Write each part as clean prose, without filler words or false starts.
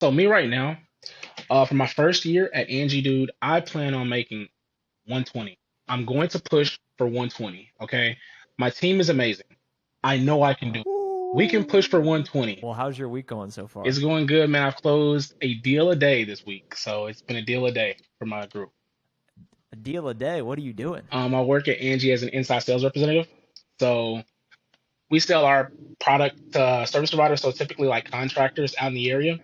So me right now, for my first year at Angie, dude, I plan on making 120. I'm going to push for 120. Okay, my team is amazing. I know I can do it. We can push for Ooh. 120. Well, how's your week going so It's far? going good, man. I've closed a deal a day this week, so it's been a deal a day for my group. A deal a day. What are you doing? I work at Angie as an inside sales representative. So we sell our product to service providers, so typically like contractors out in the area.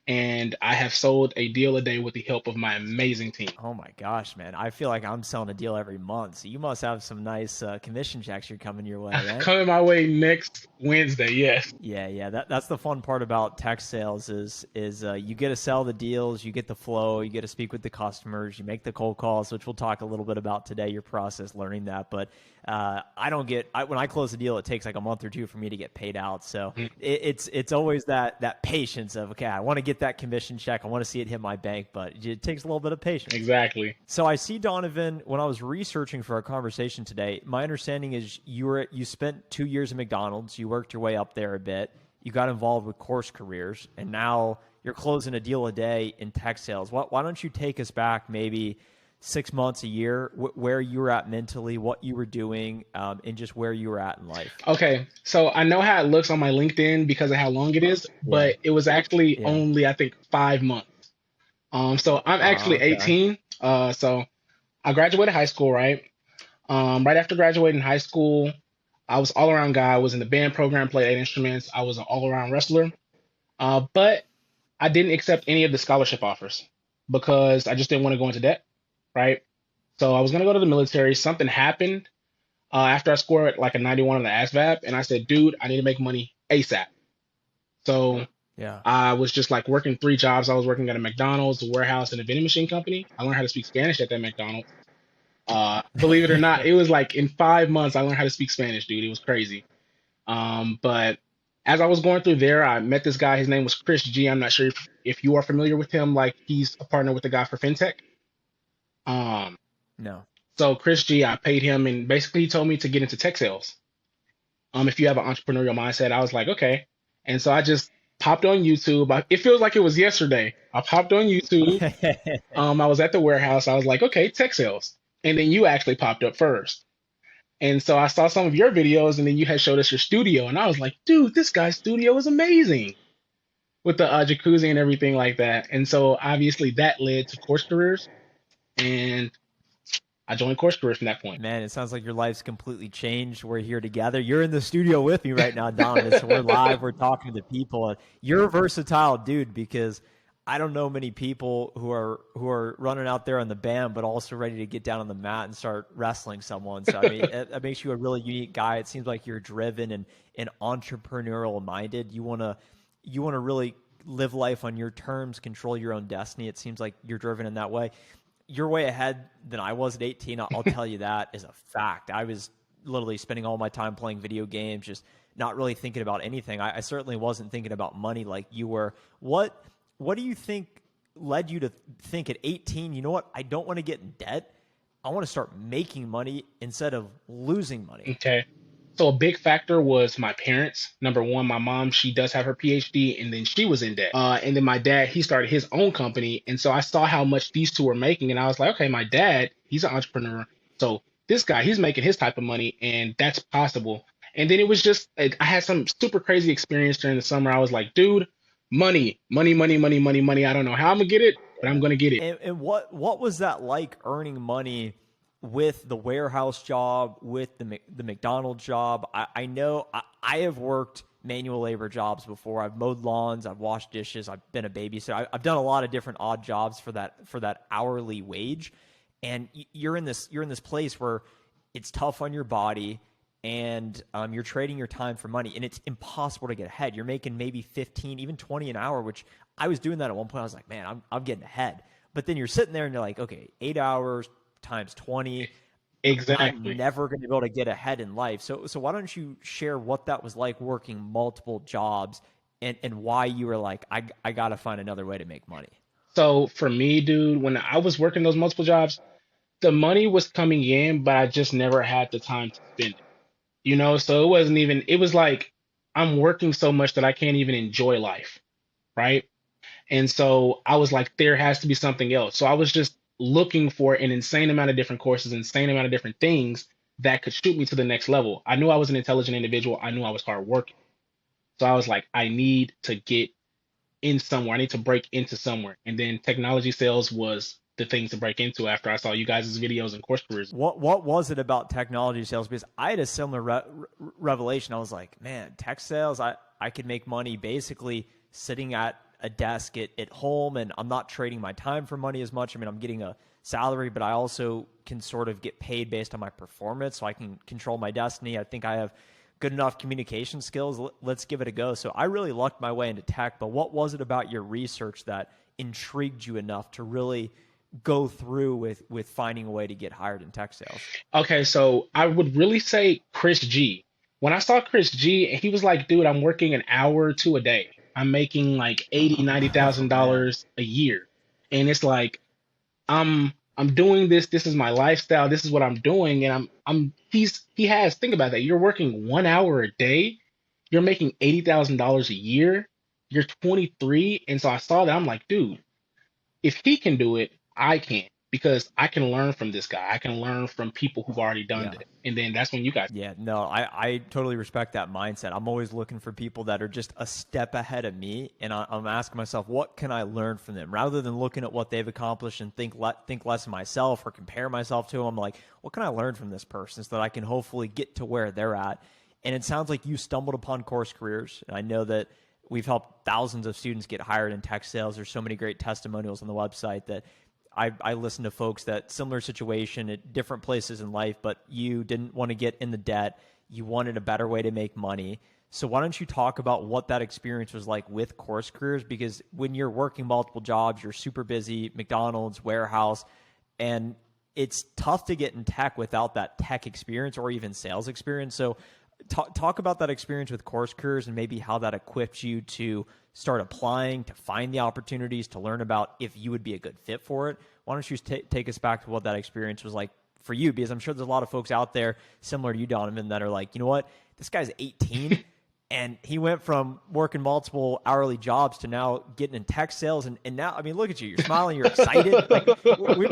And I have sold a deal a day with the help of my amazing team. Oh my gosh, man. I feel like I'm selling a deal every month. So you must have some nice commission checks you're coming your way, right? Coming my way next Wednesday, yes. Yeah, yeah. That's the fun part about tech sales is you get to sell the deals, you get the flow, you get to speak with the customers, you make the cold calls, which we'll talk a little bit about today. Your process learning that, but when I close a deal, it takes like a month or two for me to get paid out. So Mhm. it's always that patience of okay, I want to get that commission check, I want to see it hit my bank, but it takes a little bit of patience. Exactly. So I see Donovan when I was researching for our conversation today. My understanding is you spent 2 years at McDonald's. You worked your way up there a bit. You got involved with CourseCareers, and now you're closing a deal a day in tech sales. Why don't you take us back maybe 6 months, a year, where you were at mentally, what you were doing, and just where you were at in life? Okay, so I know how it looks on my LinkedIn because of how long it is, Yeah, but it was actually yeah. only I think 5 months. So I'm actually Okay. 18. So I graduated high school, right? Right after graduating high school, I was all around guy. I was in the band program, played 8 instruments. I was an all around wrestler. But I didn't accept any of the scholarship offers because I just didn't want to go into debt, right? So I was gonna go to the military. Something happened after I scored like a 91 on the ASVAB, and I said, "Dude, I need to make money ASAP." So Yeah. I was just like working 3 jobs. I was working at a McDonald's, a warehouse, and a vending machine company. I learned how to speak Spanish at that McDonald's. Believe it or not, it was like in 5 months I learned how to speak Spanish, dude. It was crazy. But as I was going through there, I met this guy. His name was Chris G. I'm not sure if you are familiar with him. Like he's a partner with the guy for FinTech. Um, No. so Chris G, I paid him, and basically he told me to get into tech sales. If you have an entrepreneurial mindset, I was like, okay. And so I just popped on YouTube. It feels like it was yesterday. I popped on YouTube. I was at the warehouse. I was like, okay, tech sales. And then you actually popped up first. And so I saw some of your videos, and then you had showed us your studio, and I was like, dude, this guy's studio is amazing with the jacuzzi and everything like that. And so obviously that led to Course Careers, and I joined Course Careers from that point. Man, it sounds like your life's completely changed. We're here together. You're in the studio with me right now, Donovan. So we're live. We're talking to people. You're a versatile dude because I don't know many people who are running out there on the band, but also ready to get down on the mat and start wrestling someone. So I mean, that makes you a really unique guy. It seems like you're driven and entrepreneurial minded. You want to really live life on your terms, control your own destiny. It seems like you're driven in that way. You're way ahead than I was at 18. I'll tell you that is a fact. I was literally spending all my time playing video games, just not really thinking about anything. I certainly wasn't thinking about money like you were. What do you think led you to think at 18, you know what? I don't want to get in debt. I want to start making money instead of losing money. Okay. So a big factor was my parents. Number one, my mom, she does have her PhD, and then she was in debt. And then my dad, he started his own company, and so I saw how much these two were making, and I was like, okay, my dad, he's an entrepreneur, so this guy, he's making his type of money, and that's possible. And then it was just, like, I had some super crazy experience during the summer. I was like, dude, money, money, money, money, money, money. I don't know how I'm gonna get it, but I'm gonna get it. And what was that like earning money with the warehouse job, with the McDonald job? I know I have worked manual labor jobs before. I've mowed lawns, I've washed dishes, I've been a babysitter. I've done a lot of different odd jobs for that hourly wage. And you're in this place where it's tough on your body, and you're trading your time for money, and it's impossible to get ahead. You're making maybe 15, even 20 an hour, which I was doing that at one point. I was like, man, I'm getting ahead. But then you're sitting there and you're like, okay, 8 hours times 20. I'm Exactly. never going to be able to get ahead in life. So why don't you share what that was like working multiple jobs, and why you were like, I got to find another way to make money. So for me, dude, when I was working those multiple jobs, the money was coming in, but I just never had the time to spend it. So it wasn't even, it was like I'm working so much that I can't even enjoy life, right? And so I was like, there has to be something else. So I was just looking for an insane amount of different courses, insane amount of different things that could shoot me to the next level. I knew I was an intelligent individual. I knew I was hardworking. So I was like, I need to get in somewhere. I need to break into somewhere. And then technology sales was the thing to break into after I saw you guys' videos and course careers. What was it about technology sales? Because I had a similar revelation. I was like, man, tech sales, I could make money basically sitting at a desk at home, and I'm not trading my time for money as much. I mean, I'm getting a salary, but I also can sort of get paid based on my performance, so I can control my destiny. I think I have good enough communication skills. Let's give it a go. So I really lucked my way into tech, but what was it about your research that intrigued you enough to really go through with finding a way to get hired in tech sales? Okay, so I would really say Chris G. When I saw Chris G, he was like, dude, I'm working an hour or two a day. I'm making like 80, ninety thousand Oh man. dollars a year. And it's like I'm doing this, this is my lifestyle, this is what I'm doing, and he has think about that. You're working 1 hour a day, you're making $80,000 a year, you're 23, and so I saw that I'm like, dude, if he can do it, I can because I can learn from this guy. I can learn from people who've already done Yeah. this. And then that's when you guys. Yeah, no, I totally respect that mindset. I'm always looking for people that are just a step ahead of me, and I'm asking myself, what can I learn from them? Rather than looking at what they've accomplished and think less of myself or compare myself to them, I'm like, what can I learn from this person so that I can hopefully get to where they're at? And it sounds like you stumbled upon Course Careers, and I know that we've helped thousands of students get hired in tech sales. There's so many great testimonials on the website that I listen to folks that similar situation at different places in life, but you didn't want to get in the debt. You wanted a better way to make money. So why don't you talk about what that experience was like with Course Careers? Because when you're working multiple jobs, you're super busy, McDonald's, warehouse, and it's tough to get in tech without that tech experience or even sales experience. So talk about that experience with Course Careers and maybe how that equipped you to start applying, to find the opportunities, to learn about if you would be a good fit for it. Why don't you take us back to what that experience was like for you? Because I'm sure there's a lot of folks out there similar to you, Donovan, that are like, you know what, this guy's 18 and he went from working multiple hourly jobs to now getting in tech sales. And now, I mean, look at you, you're smiling, you're excited. Like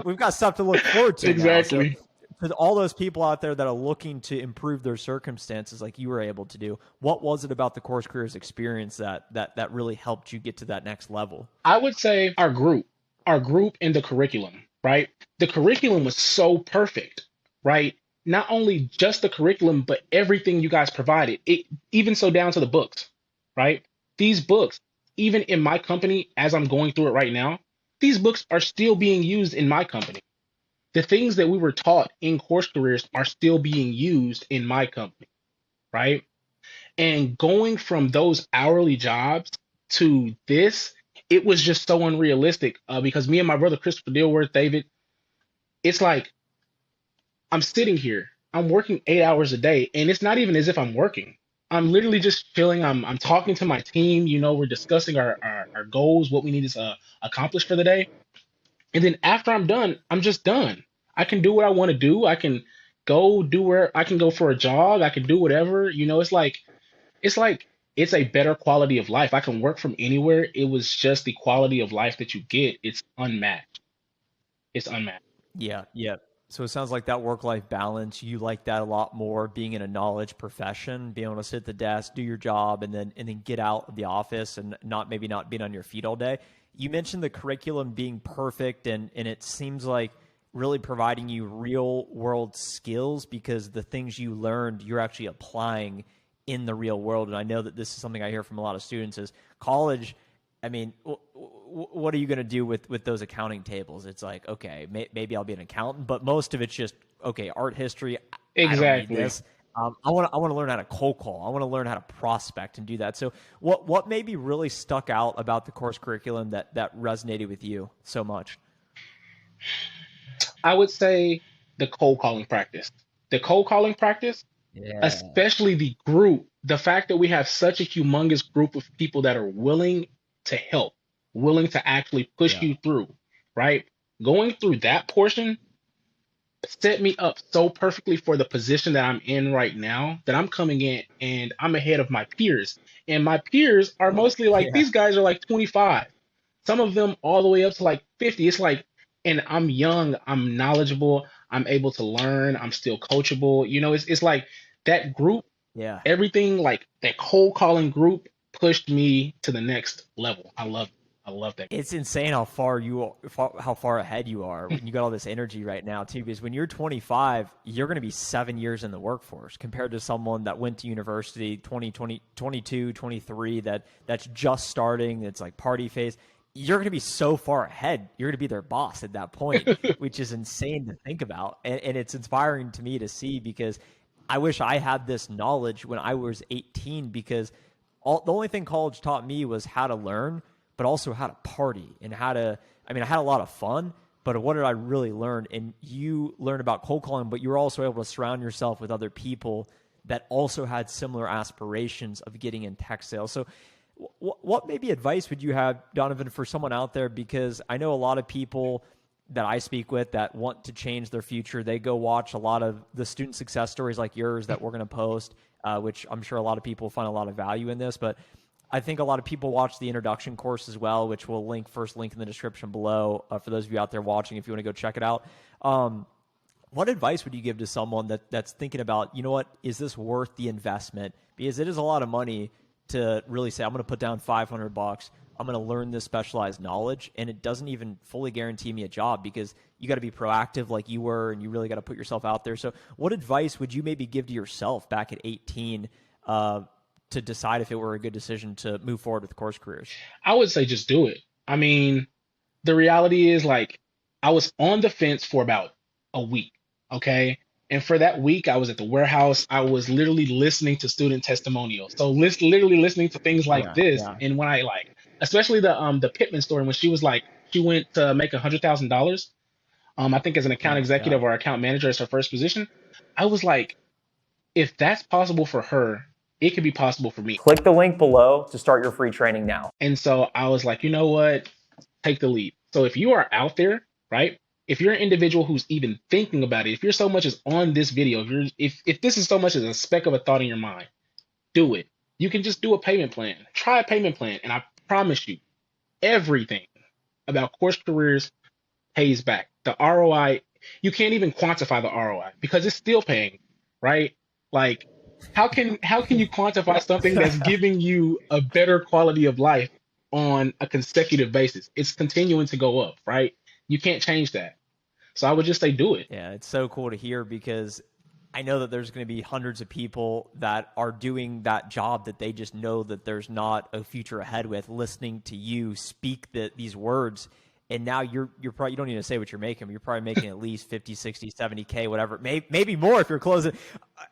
we've got stuff to look forward to now. So Exactly. for all those people out there that are looking to improve their circumstances like you were able to do, what was it about the Course Careers experience that really helped you get to that next level? I would say our group and the curriculum, right? The curriculum was so perfect, right? Not only just the curriculum, but everything you guys provided. It even so down to the books, right? These books, even in my company, as I'm going through it right now, these books are still being used in my company. The things that we were taught in course careers are still being used in my company, right? And going from those hourly jobs to this, it was just so unrealistic because me and my brother Christopher Dilworth, David, it's like I'm sitting here, I'm working 8 hours a day, and it's not even as if I'm working. I'm literally just chilling. I'm talking to my team. You know, we're discussing our goals, what we need to accomplish for the day. And then after I'm done, I'm just done. I can do what I want to do. I can go do where I can go for a jog. I can do whatever. You know, it's like it's a better quality of life. I can work from anywhere. It was just the quality of life that you get. It's unmatched. It's unmatched. Yeah, yeah. So it sounds like that work-life balance, you like that a lot more, being in a knowledge profession, being able to sit at the desk, do your job, and then get out of the office and not being on your feet all day. You mentioned the curriculum being perfect, and it seems like really providing you real world skills because the things you learned you're actually applying in the real world. And I know that this is something I hear from a lot of students is college. I mean, what are you going to do with those accounting tables? It's like, okay, maybe I'll be an accountant, but most of it's just, okay, art history. I don't need Exactly. this. I want to learn how to cold call. I want to learn how to prospect and do that. So what maybe really stuck out about the course curriculum that resonated with you so much? I would say the cold calling practice. The cold calling practice, Yeah. especially the group, the fact that we have such a humongous group of people that are willing to help, willing to actually push Yeah. you through, right? Going through that portion set me up so perfectly for the position that I'm in right now that I'm coming in and I'm ahead of my peers. And my peers are mostly like Yeah. these guys are like 25. some of them all the way up to like 50. It's like, and I'm young, I'm knowledgeable, I'm able to learn, I'm still coachable. It's like that group, Yeah. everything like that cold calling group pushed me to the next level. I love that. It's insane how far ahead you are when you got all this energy right now too. Because when you're 25, you're going to be 7 years in the workforce compared to someone that went to university 22, 23, that's just starting. It's like party phase. You're going to be so far ahead. You're going to be their boss at that point, which is insane to think about, and it's inspiring to me to see because I wish I had this knowledge when I was 18 because the only thing college taught me was how to learn, but also how to party and I had a lot of fun, but what did I really learn? And you learned about cold calling, but you were also able to surround yourself with other people that also had similar aspirations of getting in tech sales. So what maybe advice would you have, Donovan, for someone out there? Because I know a lot of people that I speak with that want to change their future, they go watch a lot of the student success stories like yours that we're going to post, which I'm sure a lot of people find a lot of value in this. But I think a lot of people watch the introduction course as well, which we'll first link in the description below for those of you out there watching if you want to go check it out. What advice would you give to someone that's thinking about, you know what, is this worth the investment? Because it is a lot of money to really say, I'm going to put down $500. I'm going to learn this specialized knowledge, and it doesn't even fully guarantee me a job because you got to be proactive like you were, and you really got to put yourself out there. So what advice would you maybe give to yourself back at 18 to decide if it were a good decision to move forward with Course Careers? I would say just do it. I mean, the reality is like I was on the fence for about a week, okay? And for that week, I was at the warehouse. I was literally listening to student testimonials. So literally listening to things like Yeah, this. yeah, And when I like, especially the Pittman story, when she was like, she went to make $100,000. I think as an oh account my executive God. or account manager as her first position. I was like, if that's possible for her, it could be possible for me. Click the link below to start your free training now. And so I was like, you know what? Take the leap. So if you are out there, right? If you're an individual who's even thinking about it, if you're so much as on this video, if this is so much as a speck of a thought in your mind, do it. You can just do a payment plan. Try a payment plan, and I promise you, everything about Course Careers pays back. The ROI, you can't even quantify the ROI because it's still paying, right? Like, how can you quantify something that's giving you a better quality of life on a consecutive basis? It's continuing to go up, right? You can't change that. So I would just say do it. Yeah, it's so cool to hear because I know that there's going to be hundreds of people that are doing that job that they just know that there's not a future ahead with, listening to you speak these words. And now you're probably, you don't need to say what you're making, but you're probably making at least 50, 60, 70K, whatever. Maybe more if you're closing.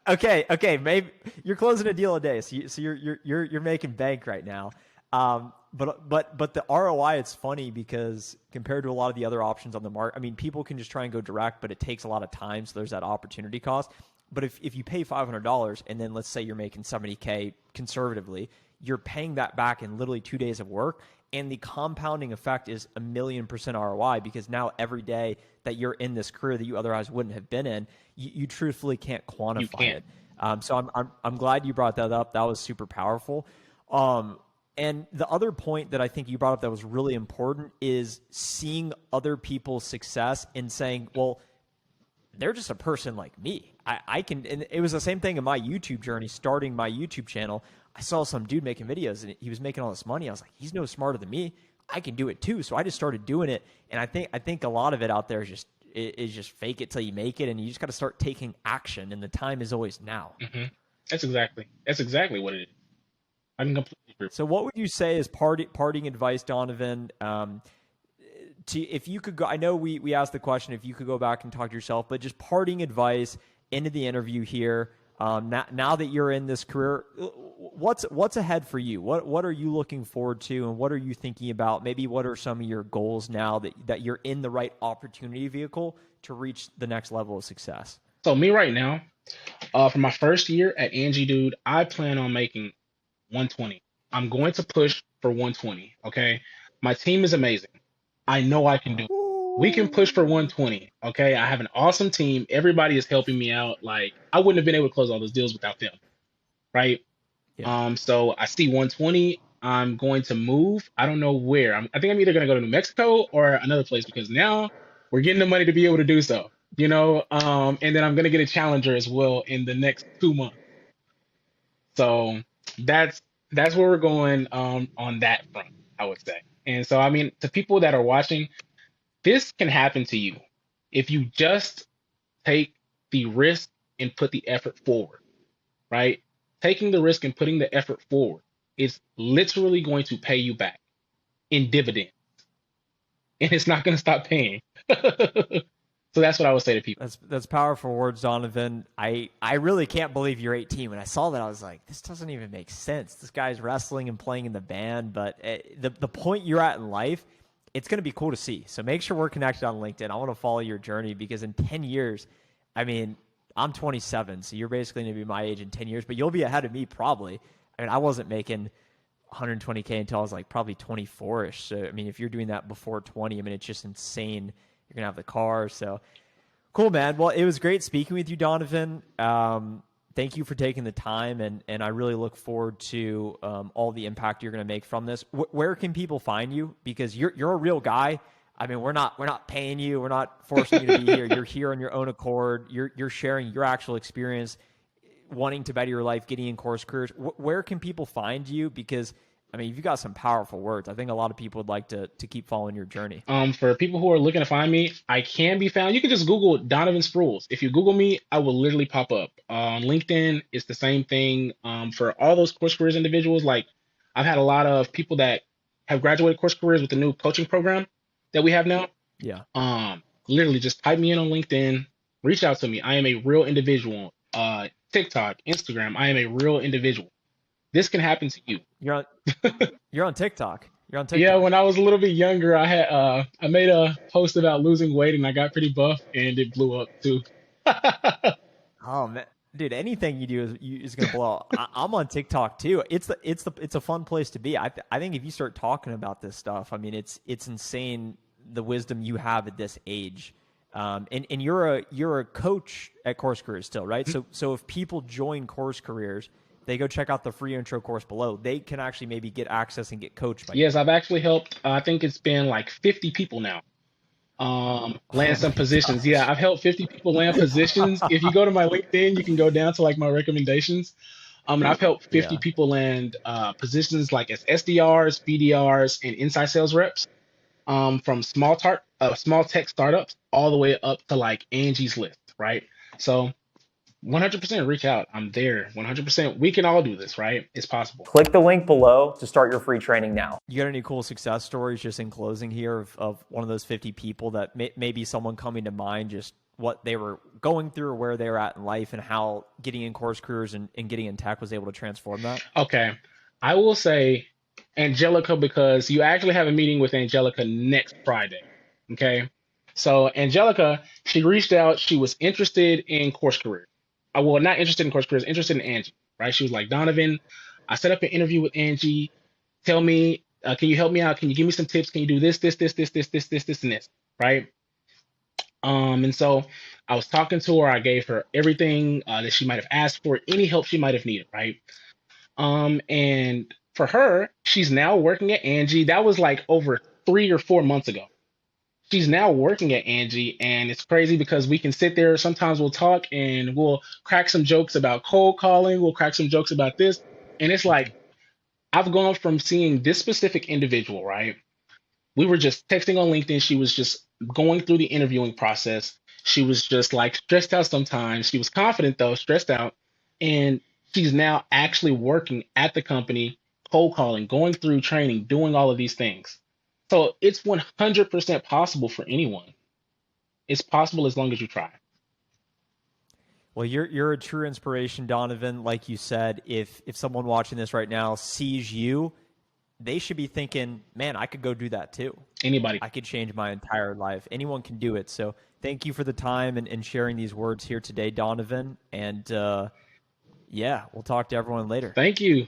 Okay, maybe you're closing a deal a day. So you're making bank right now. But the ROI, it's funny because compared to a lot of the other options on the market, I mean, people can just try and go direct, but it takes a lot of time. So there's that opportunity cost. But if you pay $500 and then let's say you're making 70K conservatively, you're paying that back in literally 2 days of work. And the compounding effect is 1,000,000% ROI because now every day that you're in this career that you otherwise wouldn't have been in, you truthfully can't You quantify can't. it. So I'm glad you brought that up. That was super powerful. And the other point that I think you brought up that was really important is seeing other people's success and saying, well, they're just a person like me. I can, and it was the same thing in my YouTube journey, starting my YouTube channel. I saw some dude making videos and he was making all this money. I was like, he's no smarter than me. I can do it too. So I just started doing it. And I think a lot of it out there is just fake it till you make it. And you just got to start taking action. And the time is always now. hmm that's exactly what it is. I can completely agree. So what would you say is parting advice, Donovan? If you could go, I know we asked the question if you could go back and talk to yourself, but just parting advice into the interview here. Now that you're in this career, what's ahead for you? What are you looking forward to, and what are you thinking about? Maybe what are some of your goals now that you're in the right opportunity vehicle to reach the next level of success? So me right now, for my first year at Angie Dude, I plan on making 120. I'm going to push for 120. Okay. My team is amazing. I know I can do it. We can push for 120. Okay. I have an awesome team. Everybody is helping me out. Like I wouldn't have been able to close all those deals without them. Right. Yeah. So I see 120. I'm going to move. I don't know where. I think I'm either going to go to New Mexico or another place because now we're getting the money to be able to do so. And then I'm going to get a Challenger as well in the next 2 months. So that's that's where we're going on that front, I would say. And so I mean, to people that are watching, this can happen to you if you just take the risk and put the effort forward, right? Taking the risk and putting the effort forward is literally going to pay you back in dividends, and it's not going to stop paying. So that's what I would say to people. That's powerful words, Donovan. I really can't believe you're 18. When I saw that, I was like, this doesn't even make sense. This guy's wrestling and playing in the band, but the point you're at in life, it's going to be cool to see. So make sure we're connected on LinkedIn. I want to follow your journey because in 10 years, I mean, I'm 27, so you're basically going to be my age in 10 years, but you'll be ahead of me probably. I mean, I wasn't making 120K until I was like probably 24-ish. So, I mean, if you're doing that before 20, I mean, it's just insane. You're going to have the car. So cool, man. Well, it was great speaking with you, Donovan. Thank you for taking the time, and I really look forward to all the impact you're going to make from this. Where can people find you? Because you're a real guy. I mean, we're not paying you. We're not forcing you to be here. You're here on your own accord. You're sharing your actual experience, wanting to better your life, getting in CourseCareers. Where can people find you? Because I mean, you've got some powerful words. I think a lot of people would like to keep following your journey. For people who are looking to find me, I can be found. You can just Google Donovan Sprules. If you Google me, I will literally pop up. On LinkedIn, it's the same thing. For all those CourseCareers individuals, like I've had a lot of people that have graduated CourseCareers with the new coaching program that we have now. Yeah. Literally just type me in on LinkedIn, reach out to me. I am a real individual. TikTok, Instagram, I am a real individual. This can happen to you. You're on TikTok. You're on TikTok. Yeah, when I was a little bit younger, I made a post about losing weight and I got pretty buff and it blew up too. Oh man, dude, anything you do is gonna blow up. I'm on TikTok too. It's a fun place to be. I think if you start talking about this stuff, I mean, it's insane the wisdom you have at this age. And you're a coach at CourseCareers still, right? So if people join CourseCareers, they go check out the free intro course below. They can actually maybe get access and get coached by you. Yes, I've actually helped. I think it's been like 50 people now. Land some positions. Gosh. Yeah, I've helped 50 people land positions. If you go to my LinkedIn, you can go down to like my recommendations. And I've helped 50 Yeah. people land positions like as SDRs, BDRs, and inside sales reps. From small tech startups all the way up to like Angie's List, right? So 100% reach out. I'm there. 100%. We can all do this, right? It's possible. Click the link below to start your free training now. You got any cool success stories just in closing here of one of those 50 people that maybe someone coming to mind, just what they were going through or where they were at in life and how getting in CourseCareers and getting in tech was able to transform that? Okay. I will say Angelica because you actually have a meeting with Angelica next Friday. Okay. So Angelica, she reached out. She was interested in CourseCareers. Well, not interested in CourseCareers, interested in Angie, right? She was like, Donovan, I set up an interview with Angie. Tell me, can you help me out? Can you give me some tips? Can you do this, and this, right? And so I was talking to her. I gave her everything that she might have asked for, any help she might have needed, right? And for her, she's now working at Angie. That was like over 3 or 4 months ago. She's now working at Angie, and it's crazy because we can sit there. Sometimes we'll talk and we'll crack some jokes about cold calling. We'll crack some jokes about this. And it's like, I've gone from seeing this specific individual, right? We were just texting on LinkedIn. She was just going through the interviewing process. She was just like stressed out sometimes. She was confident though, stressed out. And she's now actually working at the company, cold calling, going through training, doing all of these things. So it's 100% possible for anyone. It's possible as long as you try. Well, you're a true inspiration, Donovan. Like you said, if someone watching this right now sees you, they should be thinking, man, I could go do that too. Anybody. I could change my entire life. Anyone can do it. So thank you for the time and sharing these words here today, Donovan. And yeah, we'll talk to everyone later. Thank you.